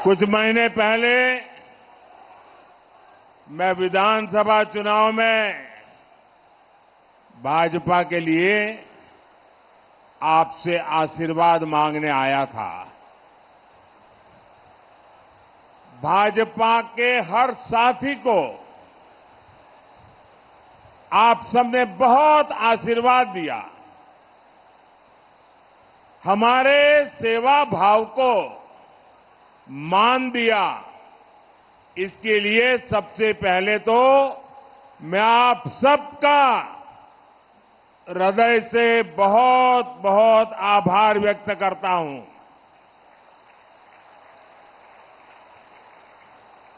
कुछ महीने पहले मैं विधानसभा चुनाव में भाजपा के लिए आपसे आशीर्वाद मांगने आया था। भाजपा के हर साथी को आप सबने बहुत आशीर्वाद दिया। हमारे सेवा भाव को मान दिया। इसके लिए सबसे पहले तो मैं आप सबका हृदय से बहुत बहुत आभार व्यक्त करता हूं।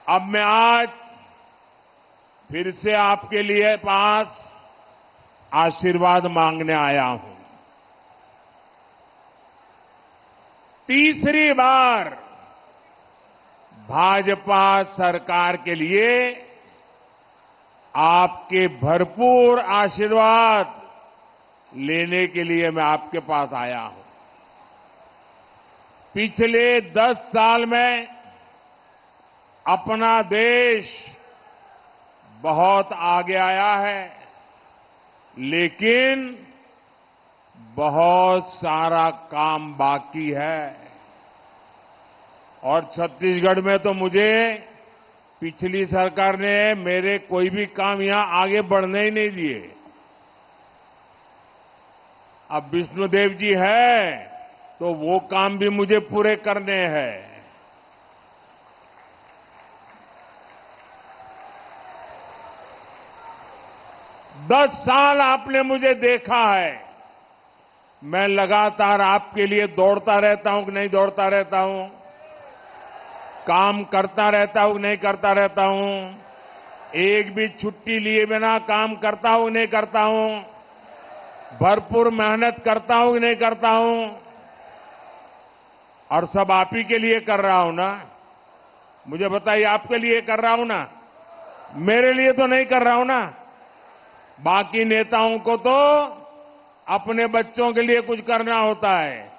अब मैं आज फिर से आपके लिए पास आशीर्वाद मांगने आया हूं। तीसरी बार भाजपा सरकार के लिए आपके भरपूर आशीर्वाद लेने के लिए मैं आपके पास आया हूं। पिछले 10 साल में अपना देश बहुत आगे आया है, लेकिन बहुत सारा काम बाकी है। और छत्तीसगढ़ में तो मुझे पिछली सरकार ने मेरे कोई भी काम यहां आगे बढ़ने ही नहीं दिए। अब विष्णुदेव जी है तो वो काम भी मुझे पूरे करने हैं। 10 साल आपने मुझे देखा है। मैं लगातार आपके लिए दौड़ता रहता हूं कि नहीं दौड़ता रहता हूं, काम करता रहता हूं कि नहीं करता रहता हूं, एक भी छुट्टी लिए बिना काम करता हूं कि नहीं करता हूं, भरपूर मेहनत करता हूं कि नहीं करता हूं, और सब आप ही के लिए कर रहा हूं ना। मुझे बताइए, आपके लिए कर रहा हूं ना, मेरे लिए तो नहीं कर रहा हूं ना। बाकी नेताओं को तो अपने बच्चों के लिए कुछ करना होता है,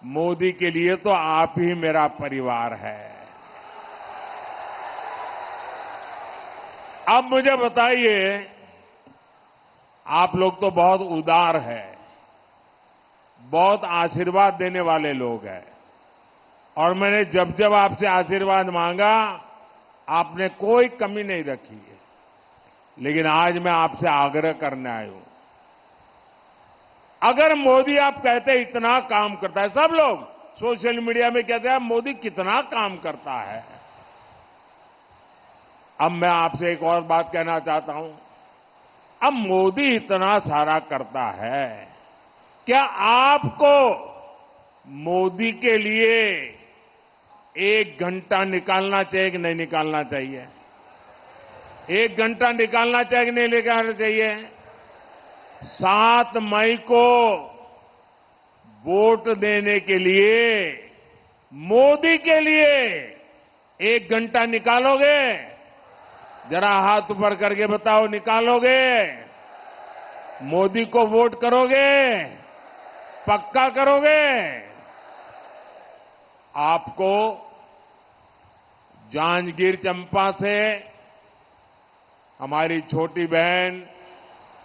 मोदी के लिए तो आप ही मेरा परिवार है। अब मुझे बताइए, आप लोग तो बहुत उदार हैं, बहुत आशीर्वाद देने वाले लोग हैं, और मैंने जब जब आपसे आशीर्वाद मांगा आपने कोई कमी नहीं रखी है। लेकिन आज मैं आपसे आग्रह करने आया हूं, अगर मोदी आप कहते हैं इतना काम करता है, सब लोग सोशल मीडिया में कहते हैं मोदी कितना काम करता है। अब मैं आपसे एक और बात कहना चाहता हूं। अब मोदी इतना सारा करता है, क्या आपको मोदी के लिए 1 घंटा निकालना चाहिए कि नहीं निकालना चाहिए? 1 घंटा निकालना चाहिए कि नहीं निकालना चाहिए? 7 मई को वोट देने के लिए मोदी के लिए 1 घंटा निकालोगे? जरा हाथ ऊपर करके बताओ, निकालोगे? मोदी को वोट करोगे? पक्का करोगे? आपको जांजगीर चंपा से हमारी छोटी बहन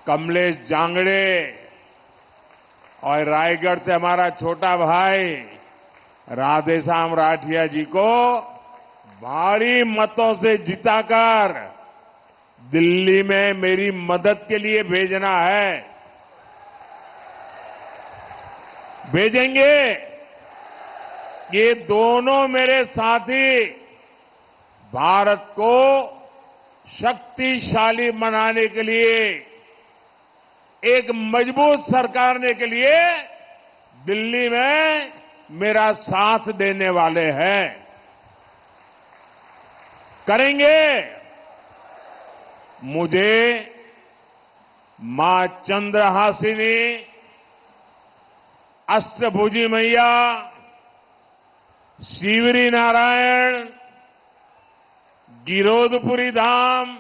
कमलेश जांगड़े और रायगढ़ से हमारा छोटा भाई राधेश्याम राठिया जी को भारी मतों से जिताकर दिल्ली में मेरी मदद के लिए भेजना है। भेजेंगे। ये दोनों मेरे साथी भारत को शक्तिशाली बनाने के लिए, एक मजबूत सरकार ने के लिए दिल्ली में मेरा साथ देने वाले हैं। करेंगे। मुझे मां चंद्रहासिनी, अष्टभुजी मैया, शिवरी नारायण, गिरोधपुरी धाम,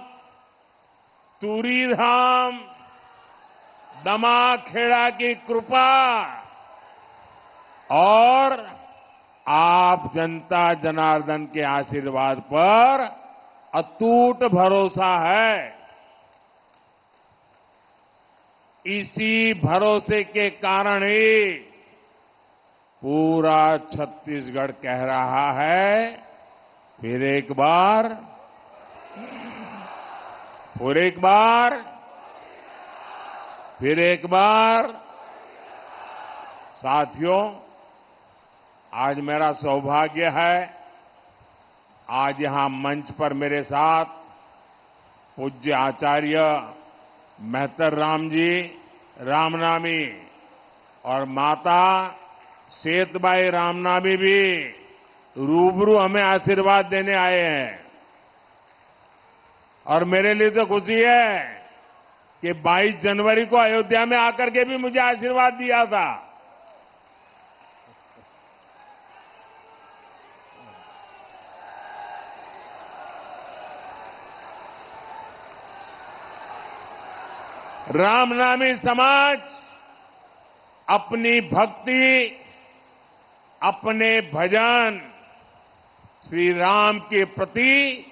तुरी धाम, दमाखेड़ा की कृपा और आप जनता जनार्दन के आशीर्वाद पर अटूट भरोसा है। इसी भरोसे के कारण ही पूरा छत्तीसगढ़ कह रहा है, फिर एक बार, फिर एक बार, फिर एक बार। साथियों, आज मेरा सौभाग्य है, आज यहां मंच पर मेरे साथ पूज्य आचार्य मेहतर राम जी रामनामी और माता सेतबाई रामनामी भी रूबरू हमें आशीर्वाद देने आए हैं। और मेरे लिए तो खुशी है कि 22 जनवरी को अयोध्या में आकर के भी मुझे आशीर्वाद दिया था। रामनामी समाज अपनी भक्ति, अपने भजन श्री राम के प्रति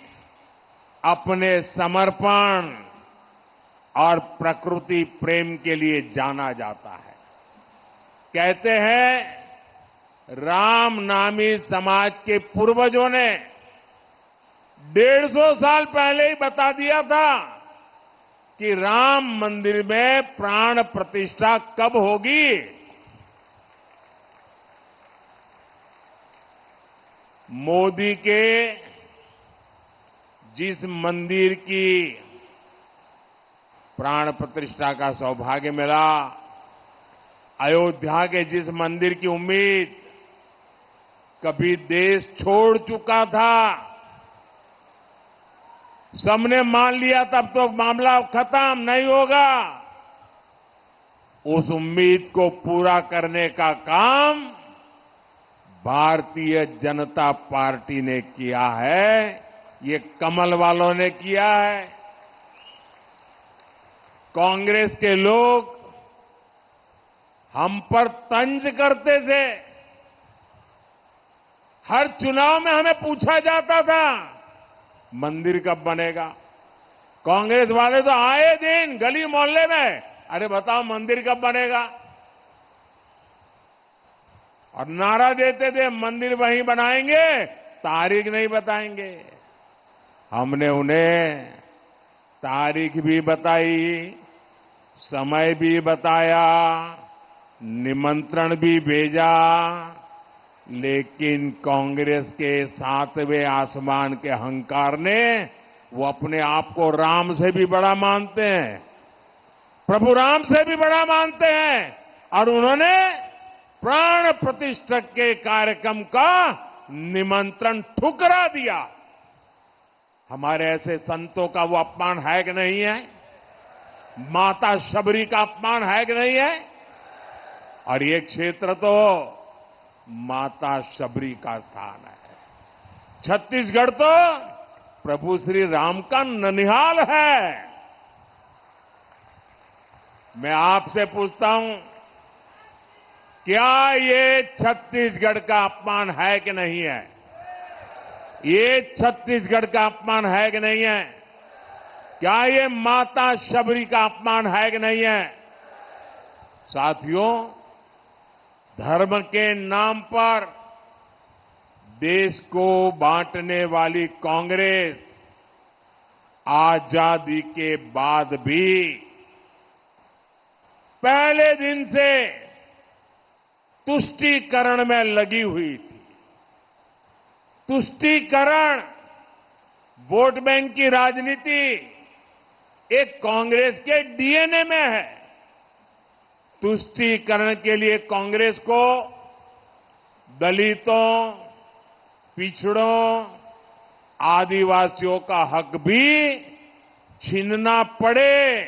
अपने समर्पण और प्रकृति प्रेम के लिए जाना जाता है। कहते हैं रामनामी समाज के पूर्वजों ने 150 साल पहले ही बता दिया था कि राम मंदिर में प्राण प्रतिष्ठा कब होगी। मोदी के जिस मंदिर की प्राण प्रतिष्ठा का सौभाग्य मिला, अयोध्या के जिस मंदिर की उम्मीद कभी देश छोड़ चुका था, सबने मान लिया तब तो मामला खत्म नहीं होगा, उस उम्मीद को पूरा करने का काम भारतीय जनता पार्टी ने किया है। ये कमल वालों ने किया है। कांग्रेस के लोग हम पर तंज करते थे। हर चुनाव में हमें पूछा जाता था मंदिर कब बनेगा। कांग्रेस वाले तो आए दिन गली मोहल्ले में, अरे बताओ मंदिर कब बनेगा, और नारा देते थे मंदिर वहीं बनाएंगे, तारीख नहीं बताएंगे। हमने उन्हें तारीख भी बताई, समय भी बताया, निमंत्रण भी भेजा, लेकिन कांग्रेस के 7वें आसमान के अहंकार ने, वो अपने आप को राम से भी बड़ा मानते हैं, प्रभु राम से भी बड़ा मानते हैं, और उन्होंने प्राण प्रतिष्ठा के कार्यक्रम का निमंत्रण ठुकरा दिया। हमारे ऐसे संतों का वो अपमान है कि नहीं है? माता शबरी का अपमान है कि नहीं है? और ये क्षेत्र तो माता शबरी का स्थान है। छत्तीसगढ़ तो प्रभु श्री राम का ननिहाल है। मैं आपसे पूछता हूं, क्या ये छत्तीसगढ़ का अपमान है कि नहीं है? ये छत्तीसगढ़ का अपमान है कि नहीं है? क्या ये माता शबरी का अपमान है कि नहीं है? साथियों, धर्म के नाम पर देश को बांटने वाली कांग्रेस आजादी के बाद भी पहले दिन से तुष्टीकरण में लगी हुई थी। तुष्टीकरण, वोट बैंक की राजनीति एक कांग्रेस के डीएनए में है। तुष्टीकरण के लिए कांग्रेस को दलितों, पिछड़ों, आदिवासियों का हक भी छीनना पड़े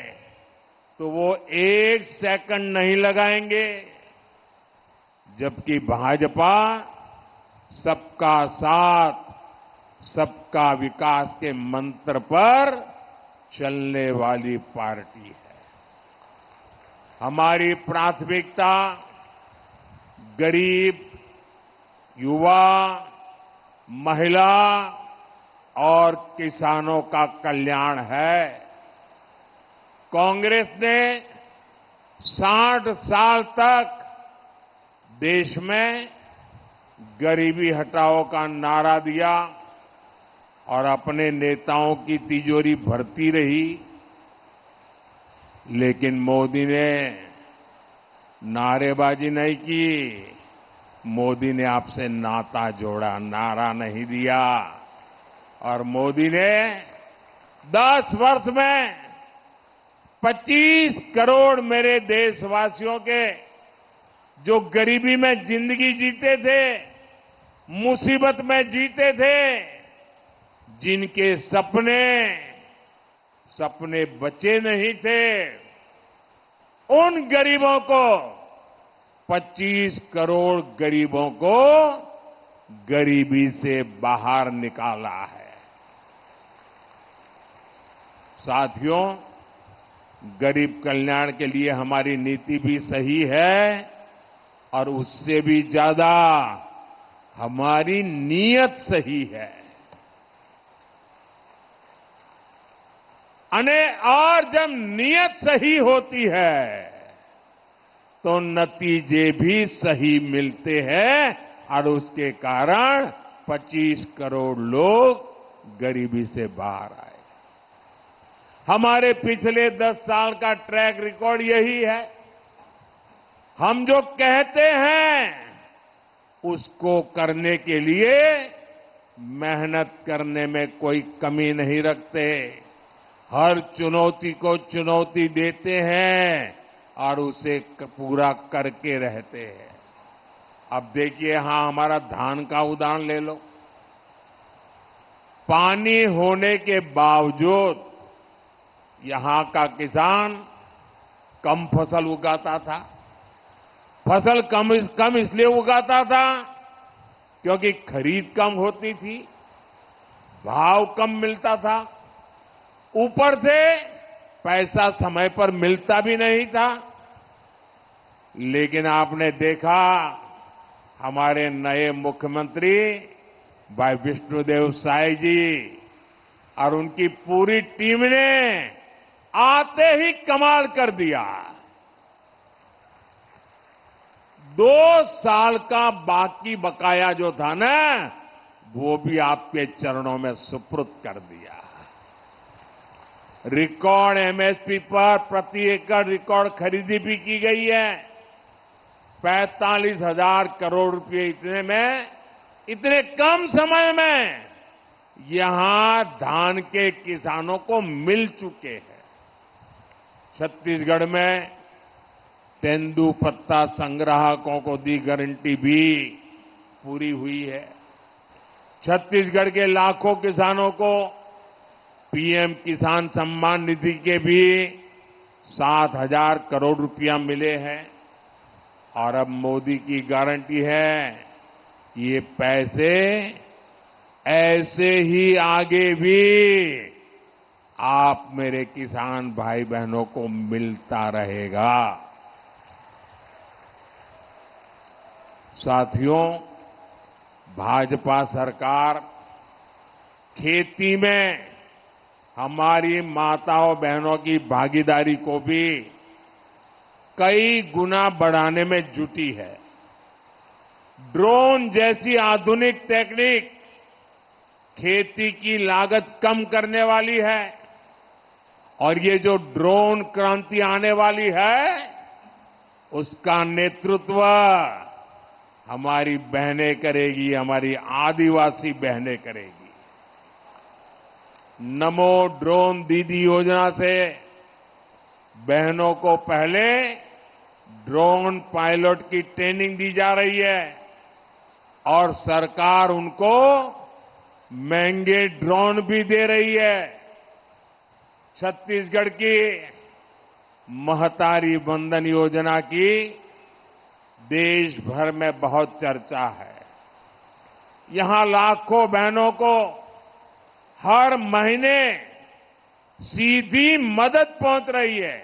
तो वो 1 सेकंड नहीं लगाएंगे। जबकि भाजपा सबका साथ, सबका विकास के मंत्र पर चलने वाली पार्टी है। हमारी प्राथमिकता गरीब, युवा, महिला और किसानों का कल्याण है। कांग्रेस ने 60 साल तक देश में गरीबी हटाओ का नारा दिया और अपने नेताओं की तिजोरी भरती रही, लेकिन मोदी ने नारेबाजी नहीं की। मोदी ने आपसे नाता जोड़ा, नारा नहीं दिया। और मोदी ने 10 वर्ष में 25 करोड़ मेरे देशवासियों के जो गरीबी में जिंदगी जीते थे, मुसीबत में जीते थे, जिनके सपने बचे नहीं थे, उन गरीबों को 25 करोड़ गरीबों को गरीबी से बाहर निकाला है। साथियों, गरीब कल्याण के लिए हमारी नीति भी सही है और उससे भी ज्यादा हमारी नीयत सही है। और जब नीयत सही होती है तो नतीजे भी सही मिलते हैं और उसके कारण 25 करोड़ लोग गरीबी से बाहर आए। हमारे पिछले 10 साल का ट्रैक रिकॉर्ड यही है। हम जो कहते हैं उसको करने के लिए मेहनत करने में कोई कमी नहीं रखते। हर चुनौती को चुनौती देते हैं और उसे पूरा करके रहते हैं। अब देखिए, यहां हमारा धान का उदाहरण ले लो। पानी होने के बावजूद यहां का किसान कम फसल उगाता था। फसल कम इसलिए उगाता था क्योंकि खरीद कम होती थी, भाव कम मिलता था, ऊपर से पैसा समय पर मिलता भी नहीं था। लेकिन आपने देखा, हमारे नए मुख्यमंत्री भाई विष्णुदेव साय जी और उनकी पूरी टीम ने आते ही कमाल कर दिया। 2 साल का बाकी बकाया जो था ना, वो भी आपके चरणों में सुपुर्द कर दिया। रिकॉर्ड एमएसपी पर प्रति एकड़ रिकॉर्ड खरीदी भी की गई है। 45,000 करोड़ रुपए इतने कम समय में यहां धान के किसानों को मिल चुके हैं। छत्तीसगढ़ में तेंदुपत्ता संग्राहकों को दी गारंटी भी पूरी हुई है। छत्तीसगढ़ के लाखों किसानों को पीएम किसान सम्मान निधि के भी 7,000 करोड़ रुपया मिले हैं। और अब मोदी की गारंटी है, ये पैसे ऐसे ही आगे भी आप मेरे किसान भाई बहनों को मिलता रहेगा। साथियों, भाजपा सरकार खेती में हमारी माताओं बहनों की भागीदारी को भी कई गुना बढ़ाने में जुटी है। ड्रोन जैसी आधुनिक टेक्निक खेती की लागत कम करने वाली है और ये जो ड्रोन क्रांति आने वाली है, उसका नेतृत्व हमारी बहनें करेगी, हमारी आदिवासी बहनें करेगी। नमो ड्रोन दीदी योजना से बहनों को पहले ड्रोन पायलट की ट्रेनिंग दी जा रही है और सरकार उनको महंगे ड्रोन भी दे रही है। छत्तीसगढ़ की महतारी वंदन योजना की देश भर में बहुत चर्चा है। यहां लाखों बहनों को हर महीने सीधी मदद पहुंच रही है।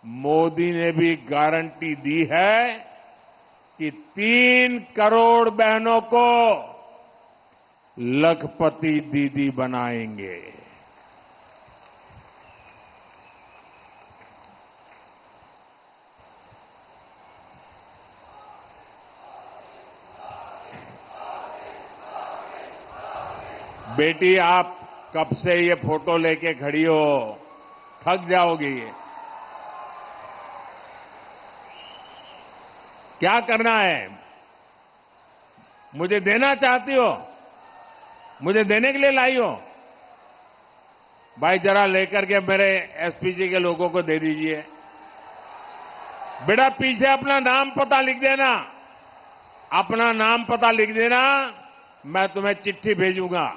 मोदी ने भी गारंटी दी है कि 3 करोड़ बहनों को लखपति दीदी बनाएंगे। बेटी, आप कब से ये फोटो लेके खड़ी हो, थक जाओगी। क्या करना है? मुझे देना चाहती हो? मुझे देने के लिए लाई हो? भाई जरा लेकर के मेरे एसपीजी के लोगों को दे दीजिए। बेटा पीछे अपना नाम पता लिख देना, अपना नाम पता लिख देना, मैं तुम्हें चिट्ठी भेजूंगा।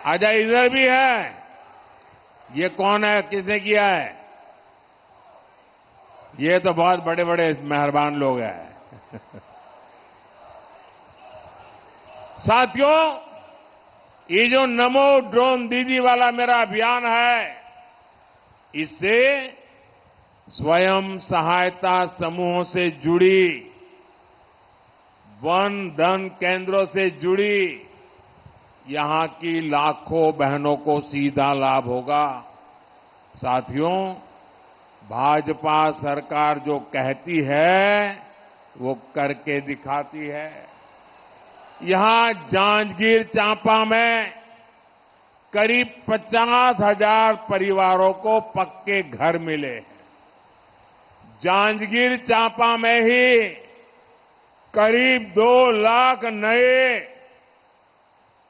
आजा, इधर भी है। ये कौन है, किसने किया है? ये तो बहुत बड़े बड़े मेहरबान लोग हैं। साथियों, ये जो नमो ड्रोन दीदी वाला मेरा अभियान है, इससे स्वयं सहायता समूहों से जुड़ी, वन धन केंद्रों से जुड़ी यहां की लाखों बहनों को सीधा लाभ होगा। साथियों, भाजपा सरकार जो कहती है वो करके दिखाती है। यहां जांजगीर चांपा में करीब 50,000 परिवारों को पक्के घर मिले। जांजगीर चांपा में ही करीब 2 लाख नए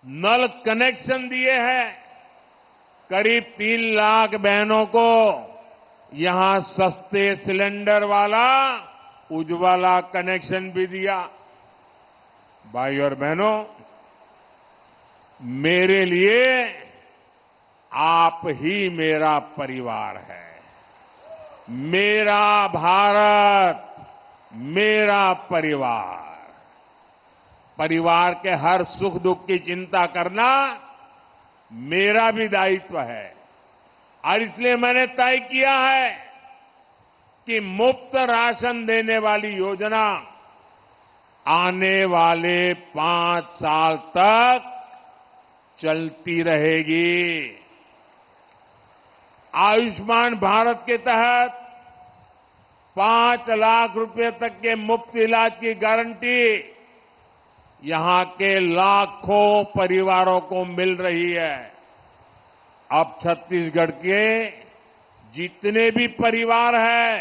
नल कनेक्शन दिए हैं। करीब 3 लाख बहनों को यहां सस्ते सिलेंडर वाला उज्ज्वला कनेक्शन भी दिया। भाई और बहनों, मेरे लिए आप ही मेरा परिवार है। मेरा भारत, मेरा परिवार। परिवार के हर सुख दुख की चिंता करना मेरा भी दायित्व है। और इसलिए मैंने तय किया है कि मुफ्त राशन देने वाली योजना आने वाले 5 साल तक चलती रहेगी। आयुष्मान भारत के तहत 5 लाख रुपए तक के मुफ्त इलाज की गारंटी यहां के लाखों परिवारों को मिल रही है। अब छत्तीसगढ़ के जितने भी परिवार हैं,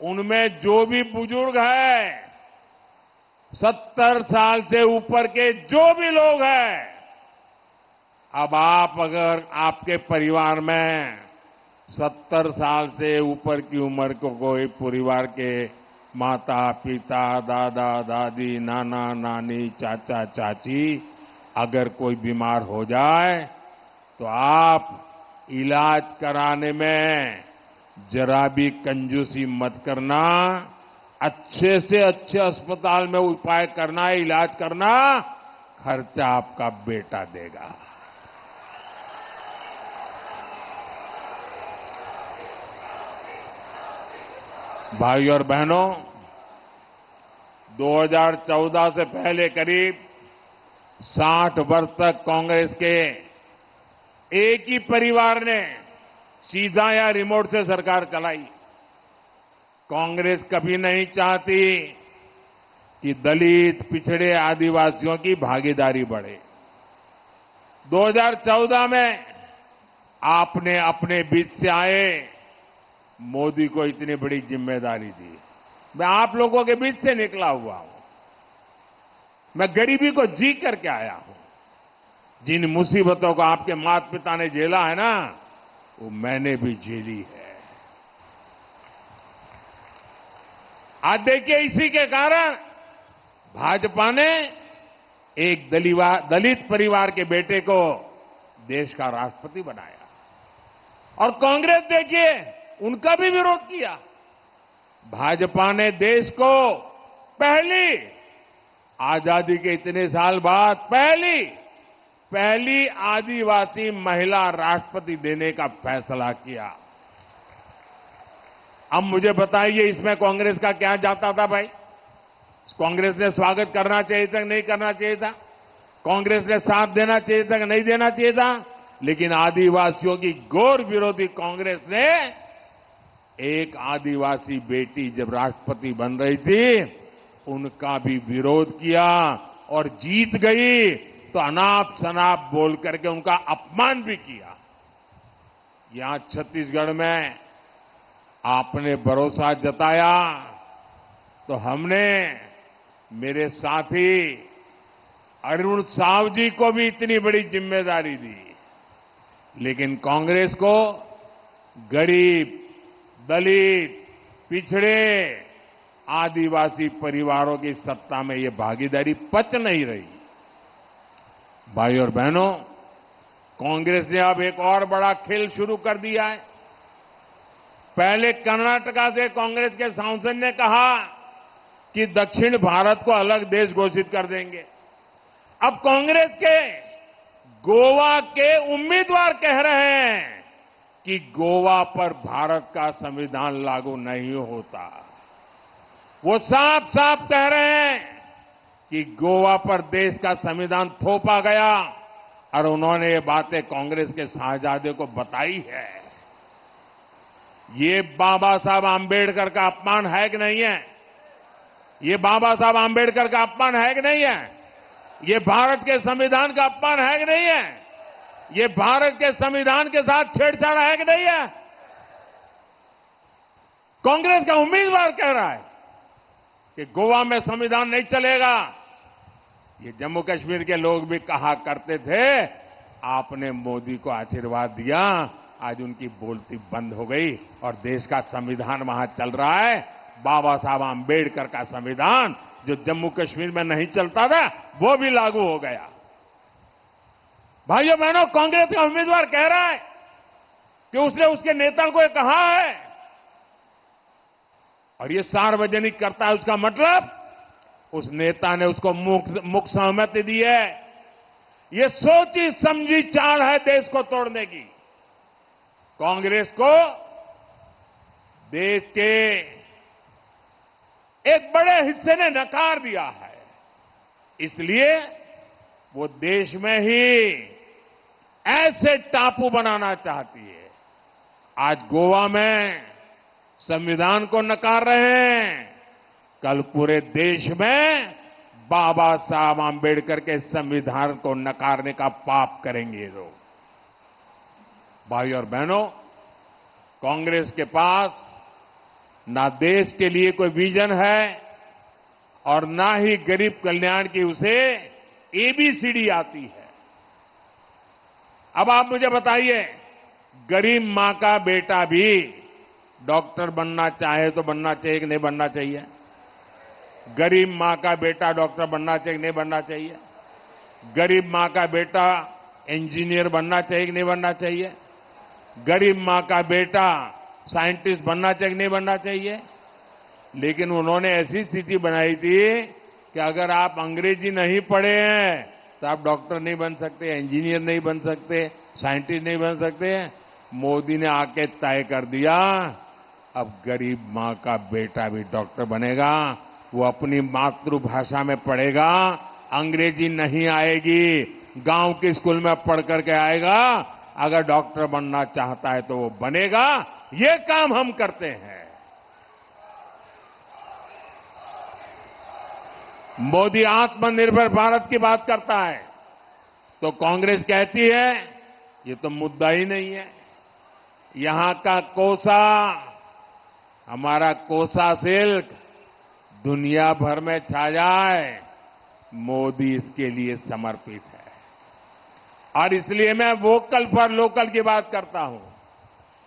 उनमें जो भी बुजुर्ग हैं, 70 साल से ऊपर के जो भी लोग हैं, अब आप अगर आपके परिवार में 70 साल से ऊपर की उम्र को कोई परिवार के माता पिता, दादा दादी, नाना नानी, चाचा चाची अगर कोई बीमार हो जाए तो आप इलाज कराने में जरा भी कंजूसी मत करना। अच्छे से अच्छे अस्पताल में उपाय करना, इलाज करना, खर्चा आपका बेटा देगा। भाई और बहनों, 2014 से पहले करीब 60 वर्ष तक कांग्रेस के एक ही परिवार ने सीधा या रिमोट से सरकार चलाई। कांग्रेस कभी नहीं चाहती कि दलित, पिछड़े, आदिवासियों की भागीदारी बढ़े। 2014 में आपने अपने बीच से आए मोदी को इतनी बड़ी जिम्मेदारी दी। मैं आप लोगों के बीच से निकला हुआ हूं। मैं गरीबी को जी करके आया हूं। जिन मुसीबतों को आपके माता पिता ने झेला है ना, वो मैंने भी झेली है। आज देखिए, इसी के कारण भाजपा ने एक दलित परिवार के बेटे को देश का राष्ट्रपति बनाया। और कांग्रेस देखिए, उनका भी विरोध किया। भाजपा ने देश को पहली, आजादी के इतने साल बाद पहली आदिवासी महिला राष्ट्रपति देने का फैसला किया। अब मुझे बताइए इसमें कांग्रेस का क्या जाता था भाई? कांग्रेस ने स्वागत करना चाहिए था कि नहीं करना चाहिए था? कांग्रेस ने साथ देना चाहिए था कि नहीं देना चाहिए था? लेकिन आदिवासियों की घोर विरोधी कांग्रेस ने एक आदिवासी बेटी जब राष्ट्रपति बन रही थी उनका भी विरोध किया और जीत गई तो अनाप शनाप बोल करके उनका अपमान भी किया। यहां छत्तीसगढ़ में आपने भरोसा जताया तो हमने मेरे साथी अरुण साव जी को भी इतनी बड़ी जिम्मेदारी दी। लेकिन कांग्रेस को गरीब, दलित, पिछड़े, आदिवासी परिवारों की सत्ता में ये भागीदारी पच नहीं रही। भाई और बहनों, कांग्रेस ने अब एक और बड़ा खेल शुरू कर दिया है। पहले कर्नाटका से कांग्रेस के सांसद ने कहा कि दक्षिण भारत को अलग देश घोषित कर देंगे। अब कांग्रेस के गोवा के उम्मीदवार कह रहे हैं कि गोवा पर भारत का संविधान लागू नहीं होता। वो साफ साफ कह रहे हैं कि गोवा पर देश का संविधान थोपा गया और उन्होंने ये बातें कांग्रेस के साहबजादे को बताई है। ये बाबा साहब आंबेडकर का अपमान है कि नहीं है? ये बाबा साहब आंबेडकर का अपमान है कि नहीं है? ये भारत के संविधान का अपमान है कि नहीं है? ये भारत के संविधान के साथ छेड़छाड़ है कि नहीं है? कांग्रेस का उम्मीदवार कह रहा है कि गोवा में संविधान नहीं चलेगा। ये जम्मू कश्मीर के लोग भी कहा करते थे, आपने मोदी को आशीर्वाद दिया, आज उनकी बोलती बंद हो गई और देश का संविधान वहां चल रहा है। बाबा साहब आंबेडकर का संविधान जो जम्मू कश्मीर में नहीं चलता था वो भी लागू हो गया। भाइयों बहनों, कांग्रेस का उम्मीदवार कह रहा है कि उसने उसके नेता को कहा है और ये सार्वजनिक करता है। उसका मतलब उस नेता ने उसको मुख सहमति दी है। ये सोची समझी चाल है देश को तोड़ने की। कांग्रेस को देश के एक बड़े हिस्से ने नकार दिया है, इसलिए वो देश में ही ऐसे टापू बनाना चाहती है। आज गोवा में संविधान को नकार रहे हैं, कल पूरे देश में बाबा साहब आंबेडकर के संविधान को नकारने का पाप करेंगे लोग। भाई और बहनों, कांग्रेस के पास ना देश के लिए कोई विजन है और ना ही गरीब कल्याण की उसे एबीसीडी आती है। अब आप मुझे बताइए, गरीब मां का बेटा भी डॉक्टर बनना चाहे तो बनना चाहिए कि नहीं बनना चाहिए? गरीब मां का बेटा डॉक्टर बनना चाहिए कि नहीं बनना चाहिए? गरीब मां का बेटा इंजीनियर बनना चाहिए कि नहीं बनना चाहिए? गरीब मां का बेटा साइंटिस्ट बनना चाहिए कि नहीं बनना चाहिए? लेकिन उन्होंने ऐसी स्थिति बनाई थी कि अगर आप अंग्रेजी नहीं पढ़े हैं तो आप डॉक्टर नहीं बन सकते, इंजीनियर नहीं बन सकते, साइंटिस्ट नहीं बन सकते। मोदी ने आके तय कर दिया, अब गरीब मां का बेटा भी डॉक्टर बनेगा। वो अपनी मातृभाषा में पढ़ेगा, अंग्रेजी नहीं आएगी, गांव के स्कूल में पढ़ करके आएगा। अगर डॉक्टर बनना चाहता है तो वो बनेगा। ये काम हम करते हैं। मोदी आत्मनिर्भर भारत की बात करता है तो कांग्रेस कहती है ये तो मुद्दा ही नहीं है। यहां का कोसा, हमारा कोसा सिल्क दुनिया भर में छा जाए, मोदी इसके लिए समर्पित है। और इसलिए मैं वोकल फॉर लोकल की बात करता हूं।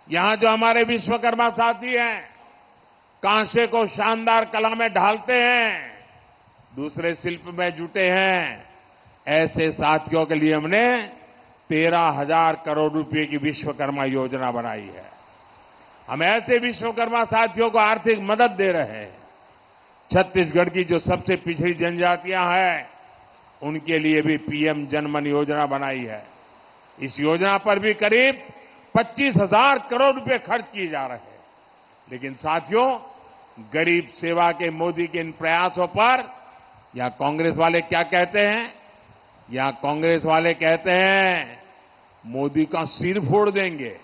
यहां जो हमारे विश्वकर्मा साथी हैं, कांसे को शानदार कला में ढालते हैं, दूसरे शिल्प में जुटे हैं, ऐसे साथियों के लिए हमने 13,000 करोड़ रुपए की विश्वकर्मा योजना बनाई है। हम ऐसे विश्वकर्मा साथियों को आर्थिक मदद दे रहे हैं। छत्तीसगढ़ की जो सबसे पिछड़ी जनजातियां हैं, उनके लिए भी पीएम जनमन योजना बनाई है। इस योजना पर भी करीब 25,000 करोड़ रुपए खर्च किए जा रहे हैं। लेकिन साथियों, गरीब सेवा के मोदी के इन प्रयासों पर यहां कांग्रेस वाले क्या कहते हैं? यहां कांग्रेस वाले कहते हैं मोदी का सिर फोड़ देंगे।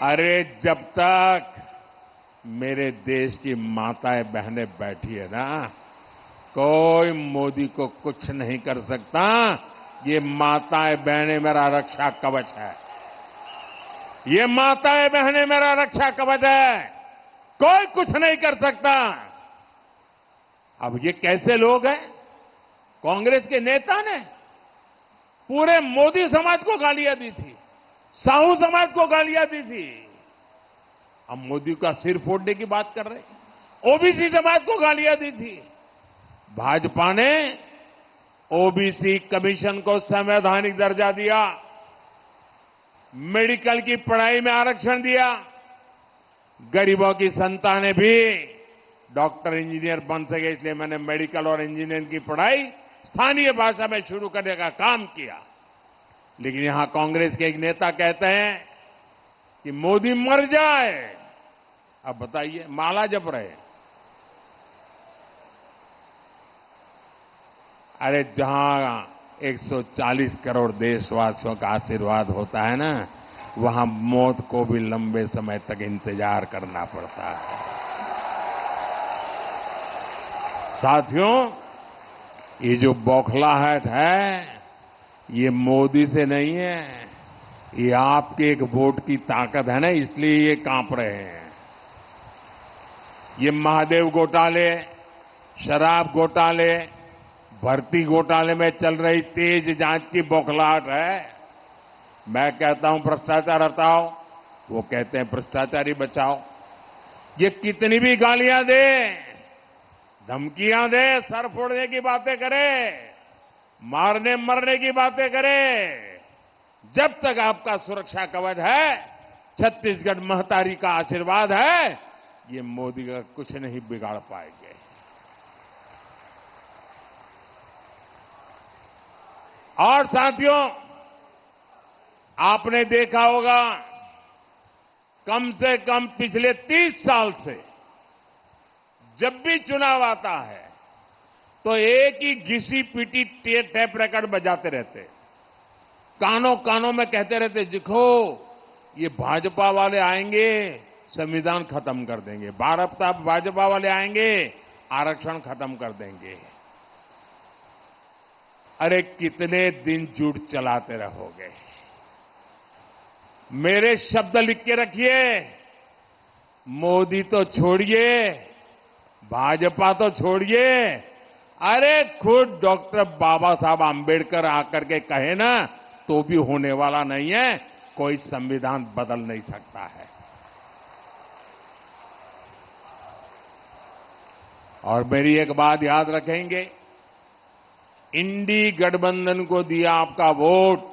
अरे जब तक मेरे देश की माताएं बहनें बैठी है ना, कोई मोदी को कुछ नहीं कर सकता। ये माताएं बहनें मेरा रक्षा कवच है। ये माताएं बहनें मेरा रक्षा कवच है। कोई कुछ नहीं कर सकता। अब ये कैसे लोग हैं? कांग्रेस के नेता ने पूरे मोदी समाज को गालियां दी थी, साहू समाज को गालियां दी थी। अब मोदी का सिर फोड़ने की बात कर रहे। ओबीसी समाज को गालियां दी थी। भाजपा ने ओबीसी कमीशन को संवैधानिक दर्जा दिया, मेडिकल की पढ़ाई में आरक्षण दिया, गरीबों की संतानें भी डॉक्टर इंजीनियर बन सके, इसलिए मैंने मेडिकल और इंजीनियरिंग की पढ़ाई स्थानीय भाषा में शुरू करने का काम किया। लेकिन यहां कांग्रेस के एक नेता कहते हैं कि मोदी मर जाए। अब बताइए, माला जप रहे। अरे जहां 140 करोड़ देशवासियों का आशीर्वाद होता है ना, वहां मौत को भी लंबे समय तक इंतजार करना पड़ता है। साथियों, ये जो बौखलाहट है, ये मोदी से नहीं है, ये आपके एक वोट की ताकत है ना, इसलिए ये कांप रहे हैं। ये महादेव घोटाले, शराब घोटाले, भर्ती घोटाले में चल रही तेज जांच की बौखलाहट है। मैं कहता हूं भ्रष्टाचार हटाओ, वो कहते हैं भ्रष्टाचारी बचाओ। ये कितनी भी गालियां दे, धमकियां दे, सर फोड़ने की बातें करे, मारने मरने की बातें करे, जब तक आपका सुरक्षा कवच है, छत्तीसगढ़ महतारी का आशीर्वाद है, ये मोदी का कुछ नहीं बिगाड़ पाएंगे। और साथियों, आपने देखा होगा कम से कम पिछले 30 साल से जब भी चुनाव आता है तो एक ही घिसी पीटी टेप रिकॉर्ड बजाते रहते, कानों कानों में कहते रहते, देखो ये भाजपा वाले आएंगे संविधान खत्म कर देंगे, भाजपा वाले आएंगे आरक्षण खत्म कर देंगे। अरे कितने दिन झूठ चलाते रहोगे? मेरे शब्द लिख के रखिए, मोदी तो छोड़िए, भाजपा तो छोड़िए, अरे खुद डॉक्टर बाबा साहब आंबेडकर आकर के कहे ना तो भी होने वाला नहीं है। कोई संविधान बदल नहीं सकता है। और मेरी एक बात याद रखेंगे, इंडी गठबंधन को दिया आपका वोट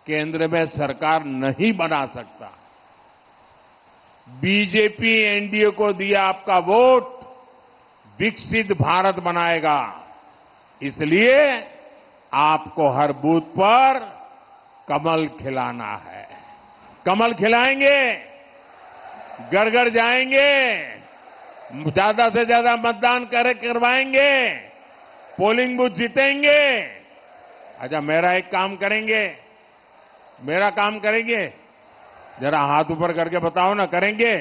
केंद्र में सरकार नहीं बना सकता। बीजेपी एनडीए को दिया आपका वोट विकसित भारत बनाएगा। इसलिए आपको हर बूथ पर कमल खिलाना है। कमल खिलाएंगे, घर घर जाएंगे, ज्यादा से ज्यादा मतदान करवाएंगे, पोलिंग बूथ जीतेंगे। अच्छा, मेरा एक काम करेंगे, मेरा काम करेंगे, जरा हाथ ऊपर करके बताओ ना, करेंगे?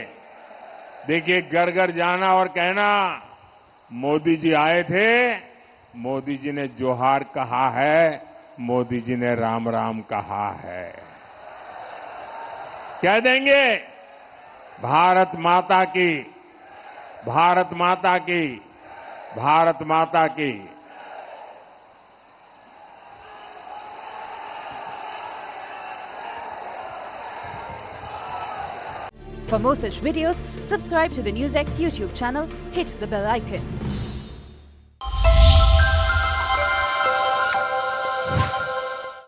देखिए, घर घर जाना और कहना मोदी जी आए थे, मोदी जी ने जोहार कहा है, मोदी जी ने राम राम कहा है। कह देंगे भारत माता की, भारत माता की, भारत माता की। For more such videos, subscribe to the NewsX YouTube channel, hit the bell icon.